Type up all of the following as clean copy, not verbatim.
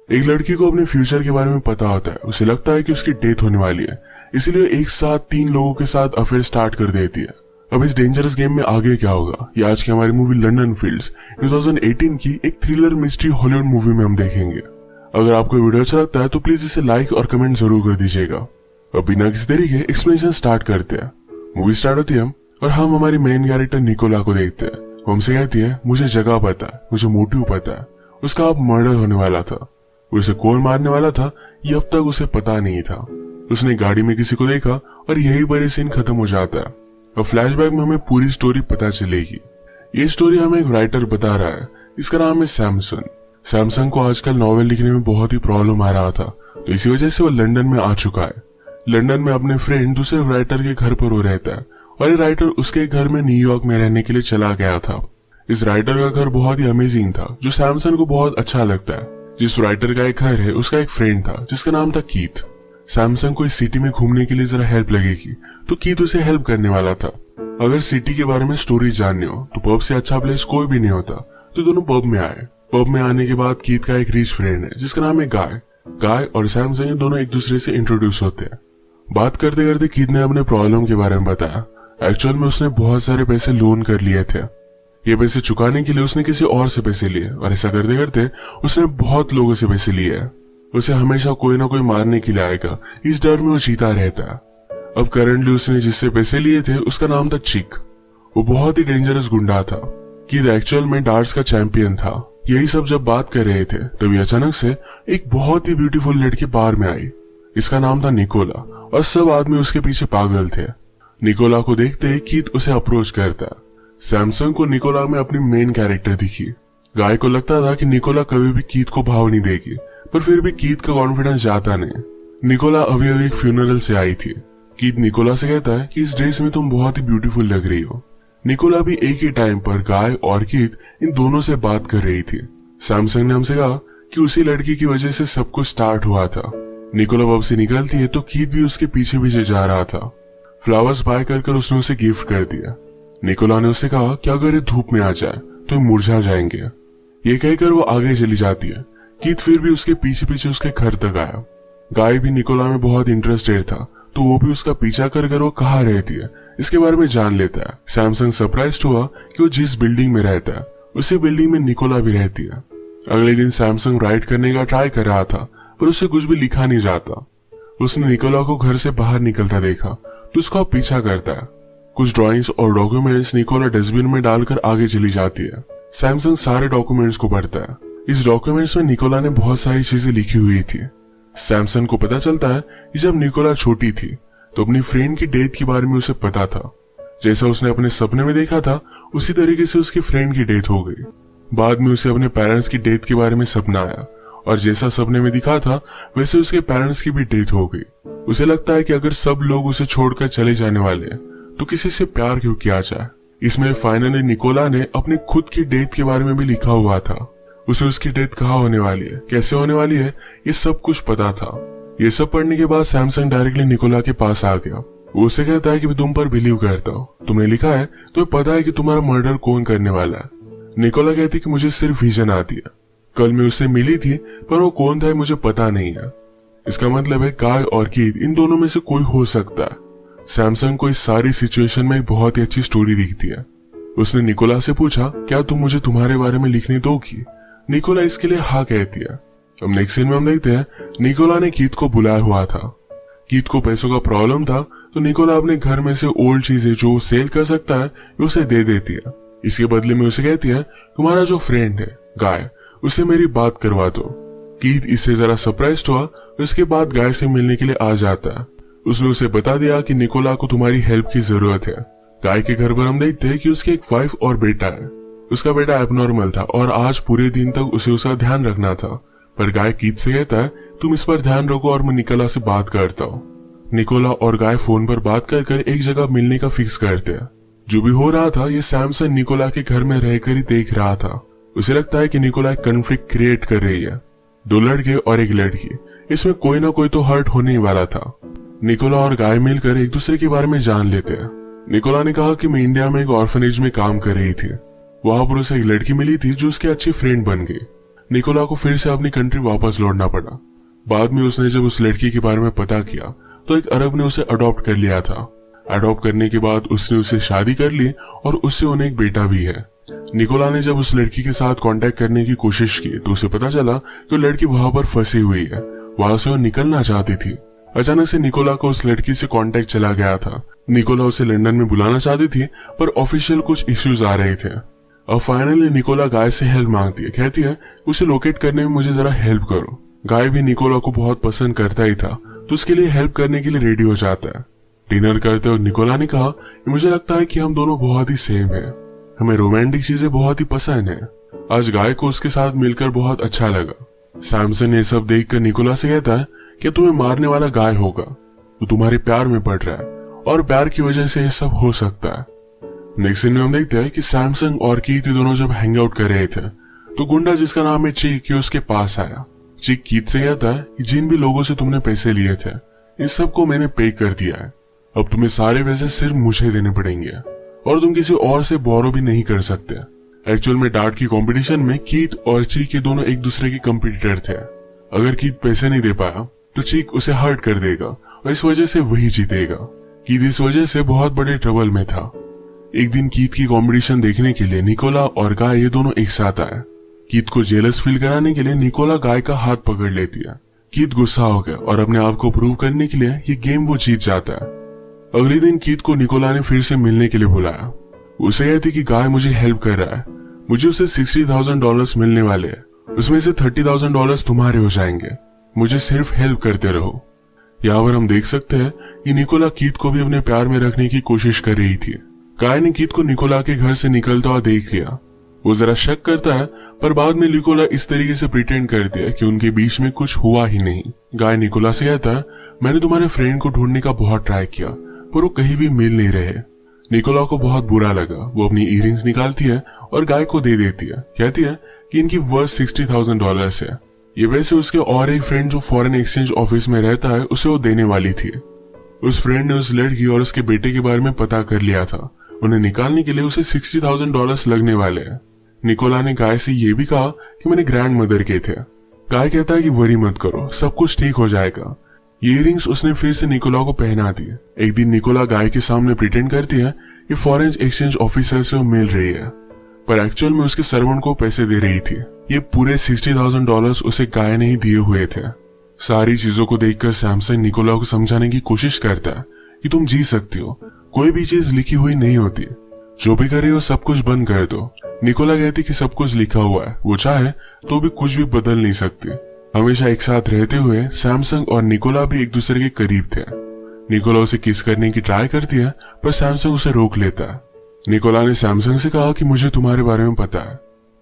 एक लड़की को अपने फ्यूचर के बारे में पता होता है। उसे लगता है कि उसकी डेथ होने वाली है, इसीलिए एक साथ 3 लोगों के साथ अफेयर स्टार्ट कर देती है। अब इस डेंजरस गेम में आगे क्या होगा, ये आज की हमारी मूवी लंदन फील्ड्स 2018 की एक थ्रिलर मिस्ट्री हॉलीवुड मूवी में हम देखेंगे। अगर आपको वीडियो अच्छा लगता है तो प्लीज इसे लाइक और कमेंट जरूर कर दीजिएगा। अब बिना किसी देरी के एक्सप्लेनेशन स्टार्ट करते हैं। मूवी स्टार्ट होती है और हम हमारी मेन कैरेक्टर निकोला को देखते हैं। वो हमसे कहती है, मुझे जगह पता है, मुझे मोटिव पता है, उसका अब मर्डर होने वाला था। उसे कौन मारने वाला था ये अब तक उसे पता नहीं था। उसने गाड़ी में किसी को देखा और यही पर सीन खत्म हो जाता है। और फ्लैशबैक में हमें पूरी स्टोरी पता चलेगी। ये स्टोरी हमें एक राइटर बता रहा है, इसका नाम है सैमसन। सैमसन को आजकल नॉवेल लिखने में बहुत ही प्रॉब्लम आ रहा था, तो इसी वजह से वो लंदन में आ चुका है। लंदन में अपने फ्रेंड दूसरे राइटर के घर पर वो रहता है और ये राइटर उसके घर में न्यूयॉर्क में रहने के लिए चला गया था। इस राइटर का घर बहुत ही अमेजिंग था, जो सैमसन को बहुत अच्छा लगता है। जिस राइटर का एक घर है उसका एक फ्रेंड था जिसका नाम था कीथ। सैमसन को इस सिटी में घूमने के लिए जरा हेल्प लगेगी, तो कीथ उसे हेल्प करने वाला था। अगर सिटी के बारे में स्टोरी जाननी हो तो पब से अच्छा प्लेस कोई भी नहीं होता, तो दोनों पब में आए। पब में आने के बाद कीथ का एक रिच फ्रेंड है जिसका नाम है गाय। गाय और सैमसन दोनों एक दूसरे से इंट्रोड्यूस होते हैं। बात करते करते कीथ ने अपने प्रॉब्लम के बारे में बताया। एक्चुअल में उसने बहुत सारे पैसे लोन कर लिए थे। ये पैसे चुकाने के लिए उसने किसी और से पैसे लिए और ऐसा करते करते उसने बहुत लोगों से पैसे लिए हैं। उसे हमेशा कोई ना कोई मारने के लिए आएगा, इस डर में वो जीता रहता है। अब करंटली उसने जिससे पैसे लिए थे उसका नाम था चिक। वो बहुत ही डेंजरस गुंडा था। कीथ एक्चुअल में डार्ट्स का चैंपियन था। यही सब जब बात कर रहे थे तभी अचानक से एक बहुत ही ब्यूटीफुल लड़की बार में आई। इसका नाम था निकोला और सब आदमी उसके पीछे पागल थे। निकोला को देखते ही कीथ उसे अप्रोच करता है। सैमसन को निकोला में अपनी मेन कैरेक्टर दिखी। गाय को लगता था कि निकोला कभी भी कीथ को भाव नहीं देगी, पर फिर भी कीथ का कॉन्फिडेंस जाता नहीं। निकोला अभी अभी एक फ्यूनरल से आई थी। कीथ निकोला से कहता है कि इस ड्रेस में तुम बहुत ही ब्यूटीफुल लग रही हो। निकोला भी एक ही टाइम पर गाय और कीथ इन दोनों से बात कर रही थी। सैमसन ने हमसे कहा कि उसी लड़की की वजह से सब कुछ स्टार्ट हुआ था। निकोला पब से निकलती है तो कीथ भी उसके पीछे पीछे जा रहा था। फ्लावर्स बाय कर उसने उसे गिफ्ट कर दिया। निकोला ने उससे कहा कि अगर ये धूप में आ जाए तो ये मुरझा जाएंगे। ये कहकर वो आगे चली जाती है। कीथ फिर भी उसके पीछे पीछे उसके घर तक आया। गाय भी निकोला में बहुत इंटरेस्टेड था, तो वो भी उसका पीछा कर वो कहाँ रहती है इसके बारे में जान लेता है। सैमसन सरप्राइज्ड हुआ कि वो जिस बिल्डिंग में रहता है उसी बिल्डिंग में निकोला भी रहती है। अगले दिन सैमसन राइड करने का ट्राई कर रहा था, पर उसे कुछ भी लिखा नहीं जाता। उसने निकोला को घर से बाहर निकलता देखा तो उसका पीछा करता है। कुछ ड्राइंग्स और डॉक्यूमेंट्स निकोला डस्टबिन में डालकर आगे चली जाती है। सैमसन सारे डॉक्यूमेंट्स को पढ़ता है। इस डॉक्यूमेंट्स में निकोला ने बहुत सारी चीजें लिखी हुई थी। सैमसन को पता चलता है कि जब निकोला छोटी थी तो अपनी फ्रेंड की डेथ के बारे में उसे पता था। जैसा उसने अपने सपने में देखा था उसी तरीके से उसकी फ्रेंड की डेथ हो गई। बाद में उसे अपने पेरेंट्स की डेथ के बारे में सपना आया और जैसा सपने में दिखा था वैसे उसके पेरेंट्स की भी डेथ हो गई। उसे लगता है कि अगर सब लोग उसे छोड़कर चले जाने वाले हैं तो किसी से प्यार क्यों किया जाए। इसमें फाइनली निकोला ने अपनी खुद की डेथ के बारे में भी लिखा हुआ था। उसे उसकी डेथ कहाँ होने वाली है, कैसे होने वाली है, ये सब कुछ पता था। ये सब पढ़ने के बाद सैमसन डायरेक्टली निकोला के पास आ गया। वो उसे कहता है कि मैं तुम पर बिलीव करता हूँ, तुमने लिखा है तो पता है कि तुम्हारा मर्डर कौन करने वाला है। निकोला कहती है कि मुझे सिर्फ विजन आती है। कल मैं उससे मिली थी पर वो कौन था मुझे पता नहीं है। इसका मतलब है गाय और कीथ इन दोनों में से कोई हो सकता है। सैमसन को इस सारी सिचुएशन में एक बहुत ही अच्छी स्टोरी दिखती है। उसने निकोला से पूछा, क्या तुम मुझे तुम्हारे बारे में लिखने दोगी? निकोला इसके लिए हाँ कहती है। अब नेक्स्ट सीन में हम देखते हैं निकोला ने कीथ को बुलाया हुआ था। कीथ को पैसों का प्रॉब्लम था, तो निकोला अपने घर में से ओल्ड चीजें जो सेल कर सकता है उसे दे देती है। इसके बदले में उसे कहती है, तुम्हारा जो फ्रेंड है गाय, उसे मेरी बात करवा दो। कीथ इससे जरा सरप्राइज्ड हुआ, उसके बाद गाय से मिलने के लिए आ जाता है। उसने उसे बता दिया कि निकोला को तुम्हारी हेल्प की जरूरत है। गाय के घर पर हम देखते हैं कि उसकी एक वाइफ और बेटा है। उसका बेटा एबनॉर्मल था और आज पूरे दिन तक उसे उसका ध्यान रखना था, पर गाय कीथ से कहता है तुम इस पर ध्यान रखो और मैं निकोला से बात करता हूँ। निकोला और गाय फोन पर बात कर एक जगह मिलने का फिक्स करते हैं। जो भी हो रहा था ये सैमसन निकोला के घर में रहकर ही देख रहा था। उसे लगता है कि निकोला एक कॉन्फ्लिक्ट क्रिएट कर रही है। 2 लड़के और एक लड़की, इसमें कोई ना कोई तो हर्ट होने ही वाला था। निकोला और गाय मिलकर एक दूसरे के बारे में जान लेते हैं। निकोला ने कहा कि मैं इंडिया में एक ऑर्फनेज में काम कर रही थी। वहां पर उसे एक लड़की मिली थी जो उसकी अच्छी फ्रेंड बन गई। निकोला को फिर से अपनी कंट्री वापस लौटना पड़ा। बाद में उसने जब उस लड़की के बारे में पता किया तो एक अरब ने उसे अडॉप्ट कर लिया था। अडॉप्ट करने के बाद उसने उससे शादी कर ली और उससे उन्हें एक बेटा भी है। निकोला ने जब उस लड़की के साथ कांटेक्ट करने की कोशिश की तो उसे पता चला कि लड़की वहां पर फंसी हुई है, वहां से वो निकलना चाहती थी। अचानक से निकोला को उस लड़की से कांटेक्ट चला गया था। निकोला उसे लंदन में बुलाना चाहती थी पर ऑफिशियल कुछ इश्यूज आ रहे थे। अब फाइनली निकोला गाय से हेल्प मांगती है, कहती है उसे लोकेट करने में मुझे जरा हेल्प करो। गाय भी निकोला को बहुत पसंद करता ही था तो उसके लिए हेल्प करने के लिए रेडी हो जाता है। डिनर करते हुए निकोला ने कहा कि मुझे लगता है कि हम दोनों बहुत ही सेम हैं, हमें रोमांटिक चीजें बहुत ही पसंद है। आज गाय को उसके साथ मिलकर बहुत अच्छा लगा। सैमसन ये सब देखकर निकोला से कहता है कि तुम्हें मारने वाला गाय होगा, वो तुम्हारे प्यार में पड़ रहा है और प्यार की वजह से ये सब हो सकता है। नेक्स्ट सीन में हम देखते हैं कि सैमसंग और कीथ दोनों जब हैंग आउट कर रहे थे तो गुंडा जिसका नाम है चिक उसके पास आया। चिक कीथ से कहता है कि जिन भी लोगों से तुमने पैसे लिए थे इन सबको मैंने पे कर दिया है, अब तुम्हें सारे पैसे सिर्फ मुझे देने पड़ेंगे और तुम किसी और से बोरो भी नहीं कर सकते। एक्चुअल में डार्ट की कंपटीशन में कीथ और चिक के दोनों एक दूसरे के कंपटीटर थे। अगर कीथ पैसे नहीं दे पाया तो चिक उसे हर्ट कर देगा और इस वजह से वही जीतेगा। कीथ इस वजह से बहुत बड़े ट्रबल में था। एक दिन कीथ की कंपटीशन देखने के लिए निकोला और गाय ये दोनों एक साथ आए। कीथ को जेलस फील कराने के लिए निकोला गाय का हाथ पकड़ लेती है। कीथ गुस्सा हो गया और अपने आप को प्रूव करने के लिए ये गेम वो जीत जाता है। अगले दिन कीथ को निकोला ने फिर से मिलने के लिए बुलाया। उसे कहती कि गाय मुझे हेल्प कर रहा है, मुझे उसे $60,000 मिलने वाले हैं, उसमें से $30,000 तुम्हारे हो जाएंगे, मुझे सिर्फ हेल्प करते रहो। यहाँ पर हम देख सकते हैं कि निकोला कीथ को भी अपने प्यार में रखने की कोशिश कर रही थी। गाय ने कीथ को निकोला के घर से निकलता हुआ देख लिया। वो जरा शक करता है पर बाद में निकोला इस तरीके से प्रिटेंड करती है कि उनके बीच में कुछ हुआ ही नहीं। गाय निकोला से कहता है मैंने तुम्हारे फ्रेंड को ढूंढने का बहुत ट्राई किया पर वो कहीं भी मिल नहीं रहे। निकोला को बहुत बुरा लगा। वो अपनी इयररिंग्स निकालती है और गाय को दे देती है, कहती है कि इनकी वर्थ $60,000 है। ये वैसे उसके और एक फ्रेंड जो फॉरेन एक्सचेंज ऑफिस में रहता है उसे वो देने वाली थी। उस फ्रेंड ने उस लड़की और उसके बेटे के बारे में पता कर लिया था। उन्हें निकालने के लिए उसे $60,000 लगने वाले हैं। निकोला ने गाय से ये भी कहा कि मैंने ग्रैंड मदर के थे। गाय कहता है कि वरी मत करो, सब कुछ ठीक हो जाएगा। ये इयररिंग्स उसने फिर से निकोला को पहना दी। एक दिन निकोला गाय के सामने प्रिटेंड करती है कि फॉरेन एक्सचेंज ऑफिसर से वो मिल रही है पर एक्चुअल में उसके सर्वेंट को पैसे दे रही थी। ये पूरे $60,000 उसे गाय ने ही दिए हुए थे। सारी चीजों को देखकर सैमसंग निकोला को समझाने की कोशिश करता है कि तुम जी सकती हो, कोई भी चीज लिखी हुई नहीं होती, जो भी कर रही हो सब कुछ बंद कर दो। निकोला कहती कि सब कुछ लिखा हुआ है, वो चाहे तो भी कुछ भी बदल नहीं सकती। हमेशा एक साथ रहते हुए सैमसंग और निकोला भी एक दूसरे के करीब थे। निकोला उसे किस करने की ट्राई करती है पर सैमसंग उसे रोक लेता है। निकोला ने सैमसंग से कहा कि मुझे तुम्हारे बारे में पता है,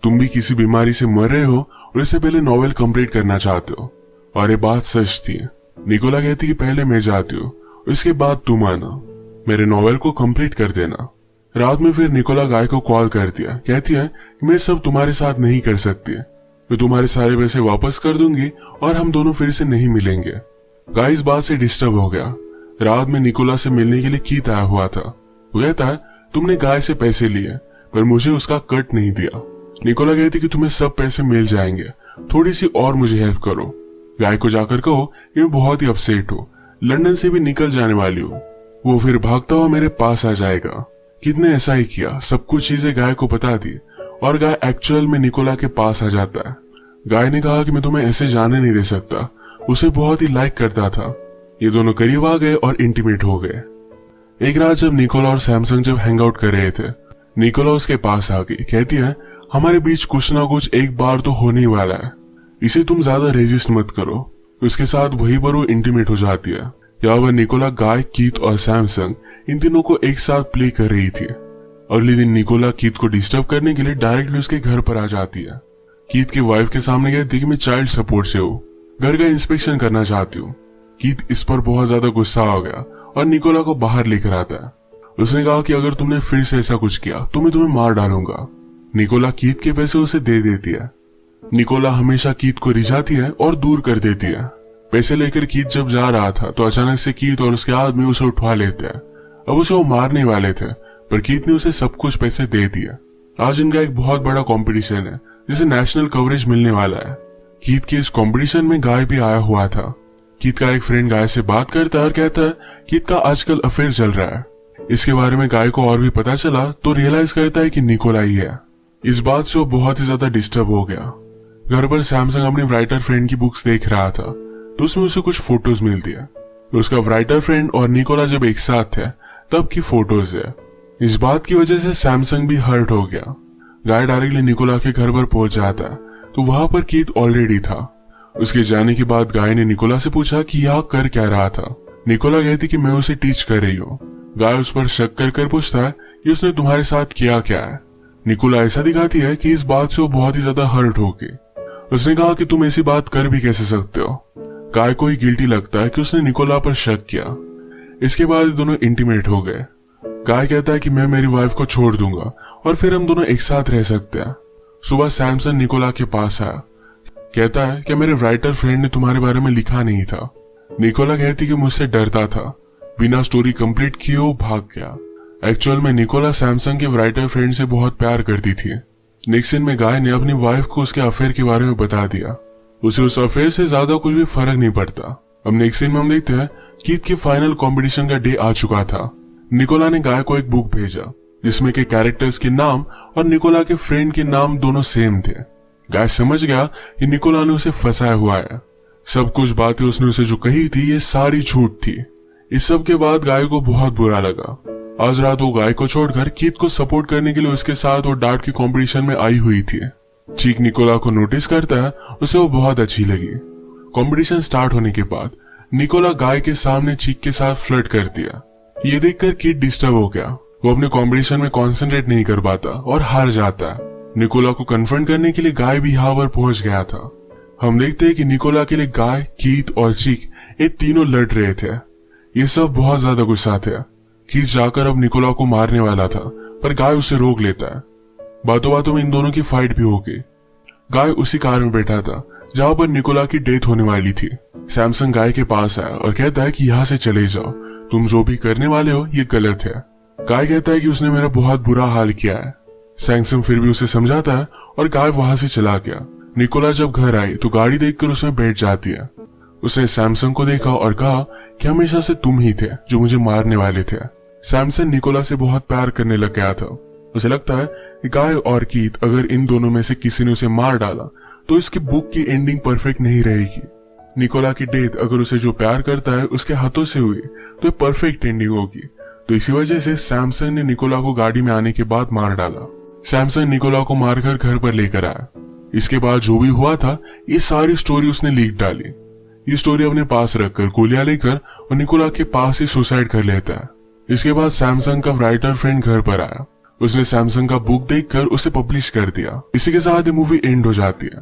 तुम भी किसी बीमारी से मर रहे हो और इससे पहले नॉवेल कंप्लीट करना चाहते हो, और ये बात सच थी। निकोला कहती कि पहले मैं जाती हूँ, इसके बाद तुम आना, मेरे नॉवेल को कंप्लीट कर देना। रात में फिर निकोला गाय को कॉल कर दिया, कहती है मैं सब तुम्हारे साथ नहीं कर सकती, मैं तुम्हारे सारे पैसे वापस कर दूंगी और हम दोनों फिर से नहीं मिलेंगे। गाय इस बात से डिस्टर्ब हो गया। रात में निकोला से मिलने के लिए कीथ आया हुआ था। वो कहता है तुमने गाय से पैसे लिए पर मुझे उसका कट नहीं दिया। निकोला कहती कि तुम्हें सब पैसे मिल जाएंगे, थोड़ी सी और मुझे हेल्प करो। गाय को जाकर कहो कि मैं बहुत ही अपसेट हूँ, लंदन से भी निकल जाने वाली हूँ, वो फिर भागता हुआ मेरे पास आ जाएगा। कीथ ने ऐसा ही किया, सब कुछ चीजें गाय को बता दी और गाय एक्चुअल में निकोला के पास आ जाता है। गाय ने कहा कि मैं तुम्हें ऐसे जाने नहीं दे सकता, उसे बहुत ही लाइक करता था। ये दोनों करीब आ गए और इंटीमेट हो गए। एक रात जब निकोला और सैमसंग जब हैंग आउट कर रहे थे, निकोला उसके पास आ गई, कहती है हमारे बीच कुछ ना कुछ एक बार तो होने ही वाला है, इसे तुम ज्यादा रेजिस्ट मत करो। उसके साथ वही पर वो इंटीमेट हो जाती है। यहाँ पर निकोला गाय, कीथ और सैमसंग इन तीनों को एक साथ प्ले कर रही थी। अगले दिन निकोला कीथ को डिस्टर्ब करने के लिए डायरेक्टली उसके घर पर आ जाती है। कीथ की वाइफ के सामने कहती कि मैं चाइल्ड सपोर्ट से हूँ, घर का इंस्पेक्शन करना चाहती हूँ। कीथ इस पर बहुत ज्यादा गुस्सा हो गया और निकोला को बाहर लेकर आता है। उसने कहा कि अगर तुमने फिर से ऐसा कुछ किया तो मैं तुम्हें मार डालूंगा। निकोला कीथ के पैसे उसे दे देती है। निकोला हमेशा कीथ को रिझाती है और दूर कर देती है। पैसे लेकर कीथ जब जा रहा था तो अचानक से कीथ और उसके आदमी उसे उठवा लेते हैं। अब उसे वो मारने वाले थे पर कीथ ने उसे सब कुछ पैसे दे दिए। आज इनका एक बहुत बड़ा कंपटीशन है जिसे नेशनल कवरेज मिलने वाला है। कीथ के इस कंपटीशन में गाय भी आया हुआ था। कीथ का एक फ्रेंड गाय से बात करता है और कहता है कीथ का आजकल अफेयर चल रहा है। इसके बारे में गाय को और भी पता चला तो रियलाइज करता है कि निकोला ही है। इस बात से वो बहुत ही ज्यादा डिस्टर्ब हो गया। घर पर सैमसंग अपने राइटर फ्रेंड की बुक्स देख रहा था तो उसमें उसे कुछ फोटोज मिलती है। तो उसका राइटर फ्रेंड और निकोला जब एक साथ थे तब की फोटोज है। इस बात की वजह से सैमसंग भी हर्ट हो गया। गाय डायरेक्टली निकोला के घर पर पहुंच जाता है तो वहां पर कीथ ऑलरेडी था। उसके जाने के बाद गाय ने निकोला से पूछा कि यह कर क्या रहा था। निकोला कहती कि मैं उसे टीच कर रही हूँ। गाय उस पर शक कर कर पूछता है कि उसने तुम्हारे साथ किया क्या है। निकोला ऐसा दिखाती है कि इस बात से वो बहुत ही ज्यादा हर्ट हो गई। उसने कहा कि तुम ऐसी बात कर भी कैसे सकते हो। गाय को ही गिल्टी लगता है कि उसने निकोला पर शक किया। इसके बाद दोनों इंटीमेट हो गए। गाय कहता है कि मैं मेरी वाइफ को छोड़ दूंगा और फिर हम दोनों एक साथ रह सकते हैं। सुबह सैमसंग निकोला के पास आया, कहता है कि मेरे राइटर फ्रेंड ने तुम्हारे बारे में लिखा नहीं था। निकोला कहती कि मुझसे डरता था। बिना स्टोरी कंप्लीट किए वो भाग गया। एक्चुअल में निकोला सैमसंग के राइटर फ्रेंड से बहुत प्यार करती थी। नेक्स्ट सीन में गाय ने अपनी वाइफ को उसके अफेयर के बारे में बता दिया। उसे उस अफेयर से ज्यादा कुछ भी फर्क नहीं पड़ता। अब नेक्स्ट सीन में हम देखते हैं कीथ के फाइनल कंपटीशन का डे आ चुका था। निकोला ने गाय को एक बुक भेजा जिसमें के कैरेक्टर्स के नाम और निकोला के फ्रेंड के नाम दोनों सेम थे। गाय समझ गया कि निकोला ने उसे फंसाया हुआ है। सब कुछ बातें उसने उसे जो कही थी ये सारी झूठ थी। इस सब के बाद गाय को बहुत बुरा लगा। आज रात वो गाय को छोड़कर कीथ को सपोर्ट करने के लिए उसके साथ वो डार्ट के कंपटीशन में आई हुई थी। चीक निकोला को नोटिस करता है, उसे वो बहुत अच्छी लगी। कंपटीशन स्टार्ट होने के बाद निकोला गाय के सामने चीक के साथ फ्लर्ट कर दिया। ये देखकर कीथ डिस्टर्ब हो गया। वो अपने कंपटीशन में कंसंट्रेट नहीं कर पाता और हार जाता है। निकोला को कन्फ्रंट करने के लिए गाय भी यहाँ पर पहुंच गया था। हम देखते हैं कि निकोला के लिए गाय, कीथ और चीक ये तीनों लड़ रहे थे। ये सब बहुत ज्यादा गुस्सा थे। कीथ जाकर अब निकोला को मारने वाला था पर गाय उसे रोक लेता है। बातों बातों में इन दोनों की फाइट भी हो गई। गाय उसी कार में बैठा था जहां पर निकोला की डेथ होने वाली थी। सैमसंग गाय के पास आया और कहता है कि यहाँ से चले जाओ, तुम जो भी करने वाले हो ये गलत है। गाय कहता है कि उसने मेरा बहुत बुरा हाल किया है। सैमसंग फिर भी उसे समझाता है और गाय वहां से चला गया। निकोला जब घर आई तो गाड़ी देखकर उसमें बैठ जाती है। उसने सैमसंग को देखा और कहा कि हमेशा से तुम ही थे जो मुझे मारने वाले थे। सैमसंग निकोला से बहुत प्यार करने लग गया था। उसे लगता है कि गाय और कीथ अगर इन दोनों में से किसी ने उसे मार डाला तो इसकी बुक की एंडिंग परफेक्ट नहीं रहेगी। निकोला की डेथ अगर उसे जो प्यार करता है उसके हाथों से हुई तो परफेक्ट एंडिंग होगी। तो इसी वजह से सैमसंग ने निकोला को गाड़ी में आने के बाद मार डाला। सैमसंग निकोला को मारकर घर पर लेकर आया। इसके बाद जो भी हुआ था ये सारी स्टोरी उसने लीक डाली। ये स्टोरी अपने पास रखकर गोलियां लेकर और निकोला के पास ही सुसाइड कर लेता है। इसके बाद सैमसंग का राइटर फ्रेंड घर पर आया। उसने सैमसंग का बुक देखकर उसे पब्लिश कर दिया। इसी के साथ ये मूवी एंड हो जाती है।